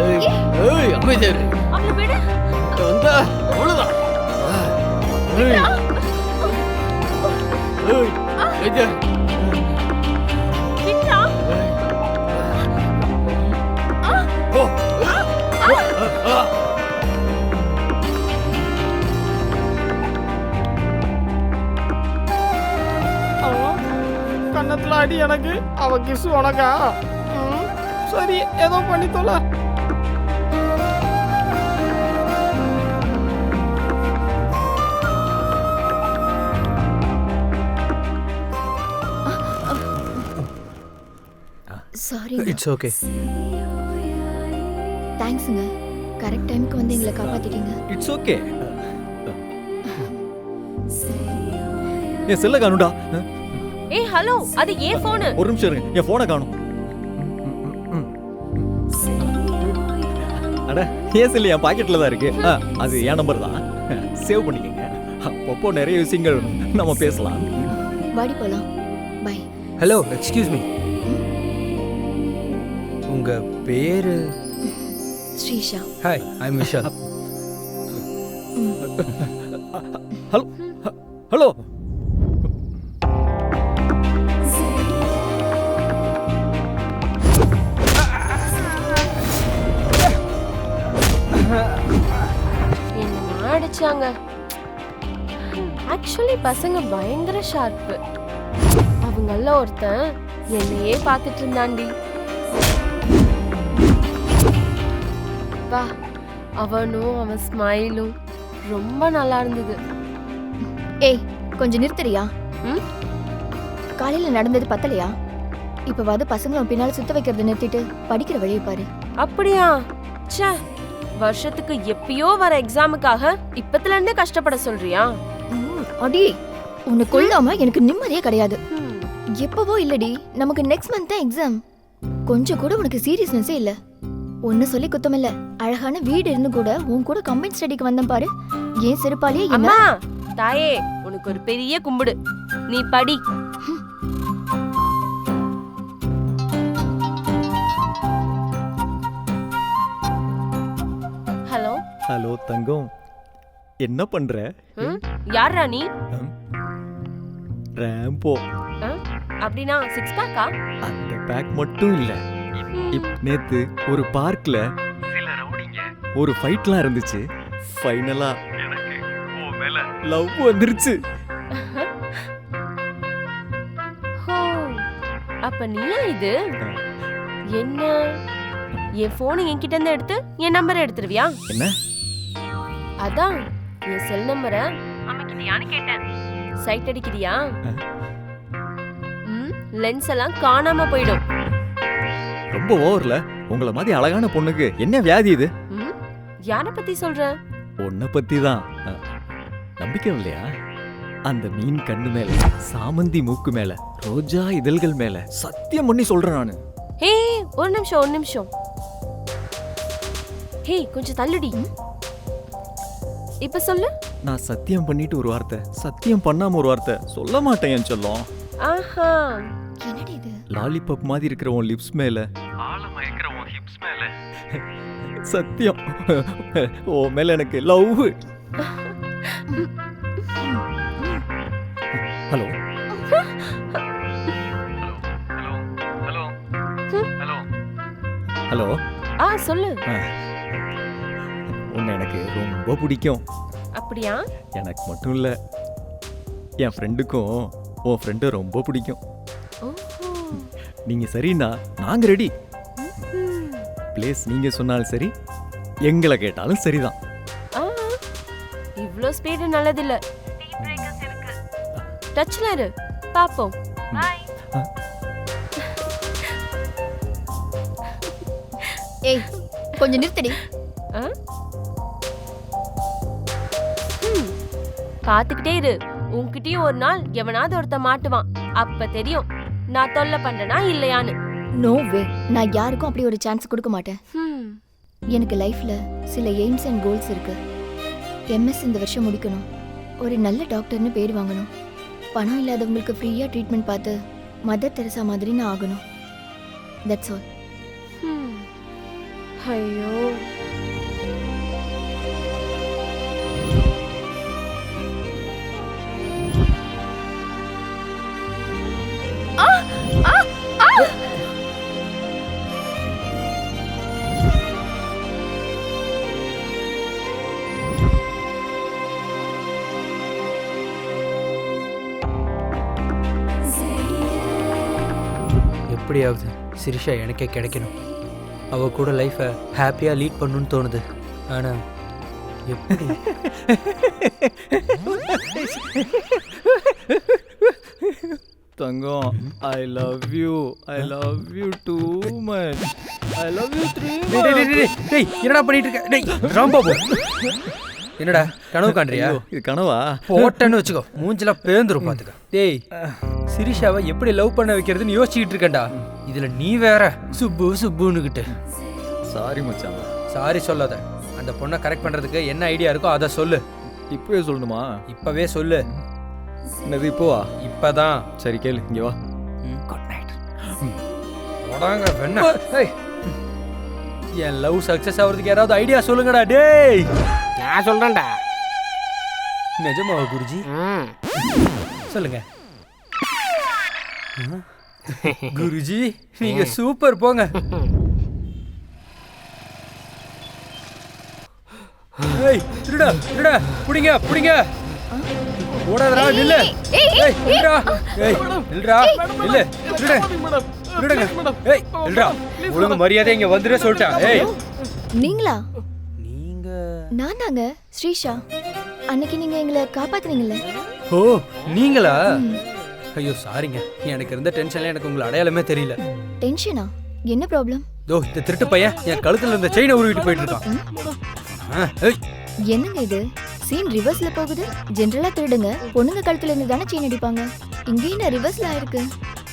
ஏய் அமைதியா இரு. அவளை விடு. வந்தா அவ்வளவுதான். ஏய் ஏய் அமைதியா இரு. விட்றா. போ. கண்ணத்துல அடி எனக்கு, அவ கிசு உனக்கா? சரி, ஏதோ பண்ணி தொலை. சாரி. It's okay. தேங்க்ஸுங்க, கரெக்ட் டைமுக்கு வந்து எங்களை காப்பாத்திட்டீங்க. It's okay. என் செல்ல காணுடா. ஏய் ஹலோ, அது ஏன் ஃபோன்? ஒரு நிமிஷம் இருங்க, என் போனை காணும். அட ஏன் செல்லு என் பாக்கெட்ல தான் இருக்கு. அது என் நம்பர் தான், சேவ் பண்ணிக்கங்க. அப்பப்போ நிறைய விஷயங்கள் நம்ம பேசலாம். வாடி போலாம். பை. Hello, excuse me. உங்க பேரு? Srisha. Hi, I am Vishal. Hello hello. என்ன அடிச்சாங்க. ஆக்சுவலி பசங்க பயங்கர ஷார்ப்பு. அவங்கள ஒருத்தன் என்னையே பார்த்துட்டு இருந்தாண்டி. வா, அவனும் அவன் ஸ்மைலும் ரொம்ப நல்லா இருந்தது. ஏய், கொஞ்சம் நிறுத்துறியா? காலையில நடந்தது பத்தலையா? இப்பவாது பசங்களும் பின்னால சுத்த வைக்கிறது நிறுத்திட்டு படிக்கிற வழியை பாரு. அப்படியா? ச்சே, வருஷத்துக்கு எப்பயோ வர எக்ஸாமுக்காக இப்பத்துல இருந்தே கஷ்டப்பட சொல்றியா? அடி, உன்னை கொல்லாம எனக்கு நிம்மதியே கிடையாது. எப்பவோ இல்லடி, நமக்கு நெக்ஸ்ட் மந்த் தான் எக்ஸாம். கொஞ்சம் கூட உனக்கு சீரியஸ்னஸே இல்ல. ஒன்னு சொல்லி குத்தமில்ல, அழகான வீடு இருந்து கூட உன் கூட கம்பைன் ஸ்டடிக்கு வந்தேன் பாரு. ஏன் செருப்பாலேயே என்ன? அம்மா தாயே, உனக்கு ஒரு பெரிய கும்பிடு. நீ படி. ஹலோ. ஹலோ தங்கம், என்ன பண்ற? யாரா நீ? ரேம்போ. அப்படினா சிக்ஸ் பேக்கா? அந்த பேக் மட்டும் இல்ல. நேத்து ஒரு பார்க்ல சில ரவுடிங்க ஒரு ஃபைட்லாம் இருந்துச்சு. ஃபைனலா எனக்கு ஓ மேல லவ் வந்துருச்சு. ஹோ, அப்ப நீயா இது? என்ன, என் போன் என்கிட்ட இருந்து எடுத்து என் நம்பரை எடுத்துருவியா? என்ன? அதான் என் செல் நம்பரை அமைக்கிறியான்னு கேட்டேன். சைட் அடிக்கிறியா? லென்ஸ் எல்லாம் காணாம போயிடும். ரொம்ப ஓவர்ல. உங்கள மாதிரி அழகான பொண்ணுக்கு என்ன வியாதி இது? யார பத்தி சொல்ற? உன்னை பத்தி தான். நம்பிக்கை இல்லையா? அந்த மீன் கண்ணு மேல, சாமந்தி மூக்கு மேல, ரோஜா இதழ்கள் மேல சத்தியம் பண்ணி சொல்றேன் நானு. ஹே, ஒரு நிமிஷம். ஹே, கொஞ்சம் தள்ளுடி. இப்ப சொல்லு. நான் சத்தியம் பண்ணிட்டு ஒரு வார்த்தை, சத்தியம் பண்ணாம ஒரு வார்த்தை சொல்ல மாட்டேன் என் செல்லம். ஆஹா, என்னடி இது? லாலிபாப் மாதிரி இருக்கிற உன் லிப்ஸ் மேல, ஆழமா இருக்கிற உன் ஹிப்ஸ் மேல சத்தியம். ஓ மேல எனக்கு லவ். Hello hello. சொல்லு. உன்னை எனக்கு ரொம்ப பிடிக்கும். அப்படியா? எனக்கு மட்டும் இல்ல, என் ஃப்ரெண்டுக்கும் உன் ஃப்ரெண்டு ரொம்ப பிடிக்கும். நீங்க சரின்னா நாங்க ரெடி. பிளேஸ் நீங்க சொன்னாலும் சரி, எங்களை கேட்டாலும் சரிதான். இவ்ளோ ஸ்பீடு நல்லதில்ல. டச்ல இரு, பாப்போம். ஏய், கொஞ்சம் நிறுத்தடி. பாத்துக்கிட்டே இரு, உன்கிட்டயும் ஒரு நாள் எவனாவது ஒருத்த மாட்டுவான். அப்ப தெரியும் நான் தொல்லை பண்றேனா இல்லையான்னு. நோ வே, நான் யாருக்கும் அப்படி ஒரு சான்ஸ் கொடுக்க மாட்டேன். எனக்கு லைஃப்ல சில எய்ம்ஸ் அண்ட் கோல்ஸ் இருக்கு. எம்எஸ் இந்த வருஷம் முடிக்கணும், ஒரு நல்ல டாக்டர்னு பேர் வாங்கணும், பணம் இல்லாதவங்களுக்கு ஃப்ரீயா ட்ரீட்மெண்ட் பார்த்து மதர் தெரசா மாதிரி நான் ஆகணும். That's all. ஐயோ எப்படியாவது சிரிஷா எனக்கே கிடைக்கணும். அவ கூட லைஃப்பை ஹாப்பியாக லீட் பண்ணணும்னு தோணுது. ஆனால் எப்படி? தங்கம், I love you too much. I love you டேய் என்னடா பண்ணிட்டு இருக்க? டேய் ராம்பா போ. என்னடா கனவு காண்றியா? இது கனவா? போட்டேன்னு வச்சுக்கோ, மூஞ்சில பேந்துரும் பாத்துக்க. டேய் சிரிஷாவை எப்படி லவ் பண்ண வைக்கிறதுன்னு யோசிச்சுக்கிட்டு இருக்கேன்டா. இதுல நீ வேற சுப்பு சுப்புன்னுகிட்டு. சாரி மச்சான். சாரி சொல்லாத. அந்த பொண்ணை கரெக்ட் பண்றதுக்கு என்ன ஐடியா இருக்கோ அதை சொல்லு. இப்பவே சொல்லணுமா? இப்பவே சொல்லு. என்னது இப்போவா? இப்பதான். சரி கேளு, இங்க வா. Good night. போடாங்க வெண்ணா. என் லவ் சக்சஸ் ஆகிறதுக்கு யாராவது ஐடியா சொல்லுங்கடா. டேய் நான் சொல்றேன்டா. நிஜமாவா குருஜி? சொல்லுங்க. குருஜி நீங்க சூப்பர், போங்க. ஏய் திருடா திருடா, புடிங்க புடிங்க. ஓடாதடா, நில்லு. ஏய் நில்றா. ஏய் நில்றா, நில்லு. திருடு திருடுங்க. ஏய் நில்றா. ஒழுங்கு மரியாதை இங்க வந்துட சொல்லிட்டா. ஏய் நீங்களா? நீங்க? நான் தாங்க ஸ்ரீஷா. அன்னைக்கு நீங்க எங்களை காப்பாத்துனீங்கல்ல. ஓ நீங்களா? ஐயோ சாரிங்க, எனக்கு இருந்த டென்ஷன்ல எனக்கு உங்களை அடையாளமே தெரியல. டென்ஷனா? என்ன ப்ராப்ளம்? தோ இந்த திருட்டு பையன் என் கழுத்துல இருந்த செயினை உருவிட்டு போயிட்டு இருக்கான். ஏய் என்னங்க இது? சீன் ரிவர்ஸ்ல போகுது. ஜெனரலா திருடுங்க பொண்ணுங்க கழுத்துல இருந்து தானே செயின் அடிப்பாங்க. இங்கேயும் நான் ரிவர்ஸ்ல ஆயிருக்கு.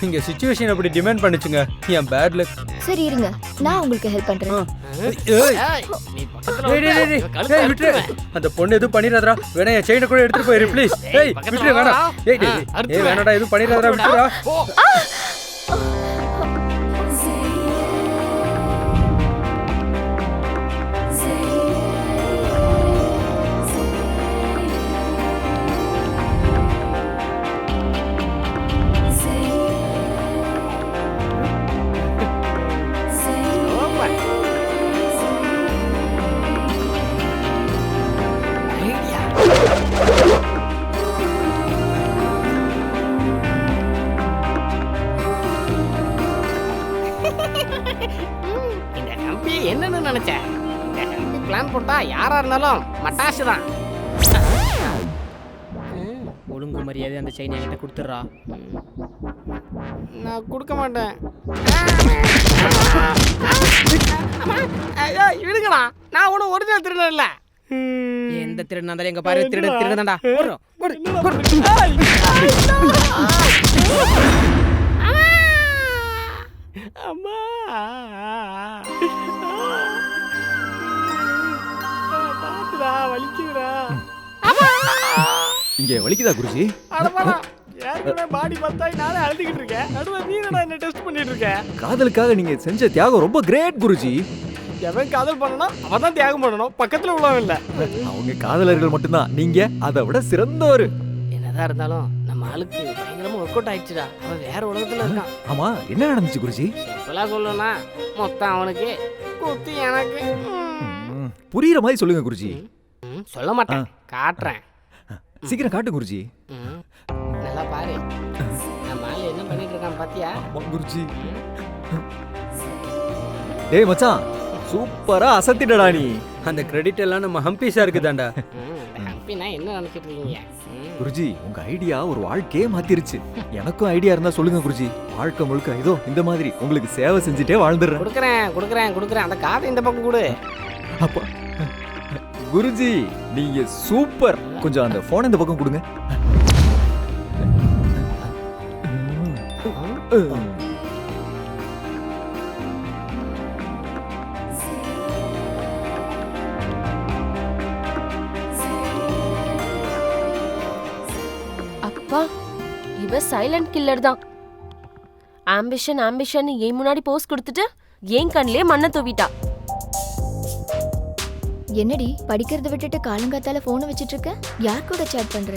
இங்க சிச்சுவேஷன் அப்படி டிமாண்ட் பண்ணுச்சுங்க. என் பேட் லக். சரி இருங்க, நான் உங்களுக்கு ஹெல்ப் பண்றேன். விட்டுரு. அந்த பொண்ணு எதுவும் பண்ணிடாதடா. வேணா என் செயினை கூட எடுத்துட்டு போயிரு ப்ளீஸ். ஏய் விட்டுரு, வேணாம். ஏய் வேணாடா, எதுவும் பண்ணிடாதடா, விட்டுடா. இந்த கம்பி என்னன்னு நினைச்சேன்? இந்த கம்பி பிளான் போட்டா யாரா இருந்தாலும் மட்டாசு தான். ஒழுங்கு மரியாதை அந்த செயின் என்கிட்ட கொடுத்துட்றா. நான் கொடுக்க மாட்டேன். விடுங்கடா, நான் ஒன்றும் ஒரிஜினல் திருடன் இல்லை. எந்த திருடனா இருந்தாலும் எங்க பாரு திருடதாண்டா. அம்மா பாத்துடா, வலிக்குதுடா. இங்க வலிக்குதா குருஜி? அடப்பாடா, ஏற்கனவே பாடி பார்த்தாய் நானே அழுதுகிட்டு இருக்கேன். நடுவில் நீ என்ன டெஸ்ட் பண்ணிட்டு இருக்க? காதலுக்காக நீங்க செஞ்ச தியாகம் ரொம்ப கிரேட் குருஜி. எவன் காதல் பண்ணணும் அவன் தான் தியாகம் பண்ணணும், பக்கத்துல உள்ளவன் இல்ல. அவங்க காதலர்கள் மட்டும்தான், நீங்க அதை விட சிறந்தவர். என்னதான் இருந்தாலும் நம்ம ஆளுக்கு பயங்கரமா ஒர்க் அவுட் ஆயிடுச்சுடா. அவன் வேற உலகத்துல இருக்கான். ஆமா என்ன நடந்துச்சு குருஜி? சிம்பிளா சொல்லணும்னா மொத்தம் அவனுக்கு குத்தி எனக்கு. புரியுற மாதிரி சொல்லுங்க குருஜி. சொல்ல மாட்டேன், காட்டுறேன். சீக்கிரம் காட்டு குருஜி. நல்லா பாரு, நம்ம ஆளு என்ன பண்ணிட்டு இருக்கான் பாத்தியா? குருஜி டேய் மச்சான், சூப்பரா அசத்திட்டடா நீ. அந்த கிரெடிட் எல்லாம் நம்ம ஹம்பி சாருக்கு தான்டா. ஹம்பினா என்ன நினைச்சிட்டு இருக்கீங்க? குருஜி உங்க ஐடியா ஒரு வாழ்க்கையே மாத்திருச்சு. எனக்கும் ஐடியா இருந்தா சொல்லுங்க குருஜி. வாழ்க்கை முழுக்க இதோ இந்த மாதிரி உங்களுக்கு சேவை செஞ்சுட்டே வாழ்ந்துடுறேன். கொடுக்குறேன். அந்த காதை இந்த பக்கம் கொடு. அப்பா குருஜி நீங்க சூப்பர். கொஞ்சம் அந்த போன் இந்த பக்கம் கொடுங்க. அப்பா இவ சைலண்ட் கில்லர் தான். ஆம்பிஷன் என் முன்னாடி போஸ் கொடுத்துட்டு என் கண்ணிலே மண்ணை தூவிட்டா. என்னடி படிக்கிறத விட்டுட்டு காலங்காத்தால போனை வச்சிட்டு இருக்க? யார் கூட சேட் பண்ற?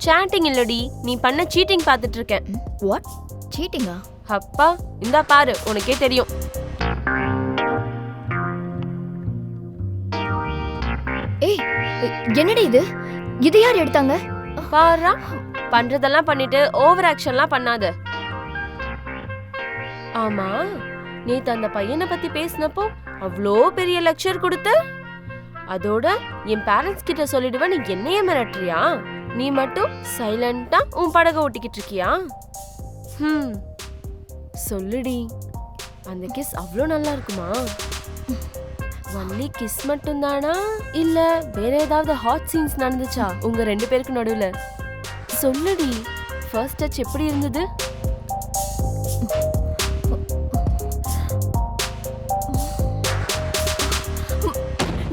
சாட்டிங் இல்லடி, நீ பண்ண சீட்டிங் பார்த்துட்டு இருக்கேன். வாட்? சீட்டிங்கா? அப்பா இந்தா பாரு, உனக்கே தெரியும். ஏய் என்னடி இது? இது யார் எடுத்தாங்க? பாரா, பண்றதெல்லாம் பண்ணிட்டு ஓவர் ஆக்ஷன்லாம் பண்ணாத. ஆமா, நேத்து அந்த பையனை பத்தி பேசினப்போ அவ்வளோ பெரிய லெக்சர் கொடுத்த. அதோட என் பேரண்ட்ஸ் கிட்ட சொல்லிடுவேன் நீ என்னைய மிரட்டுறியா? நீ மட்டும் சைலண்டா உன் படகை ஓட்டிக்கிட்டு இருக்கியா? சொல்லுடி, அந்த கிஸ் அவ்வளோ நல்லா இருக்குமா? ஒன்லி கிஸ் மட்டும் தானா இல்ல வேற ஏதாவது ஹாட் சீன்ஸ் நடந்துச்சா உங்க 2 பேருக்கு நடுவுல? சொல்லுடி, ஃபர்ஸ்ட் டச் எப்படி இருந்தது?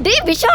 டேய் விஷால்,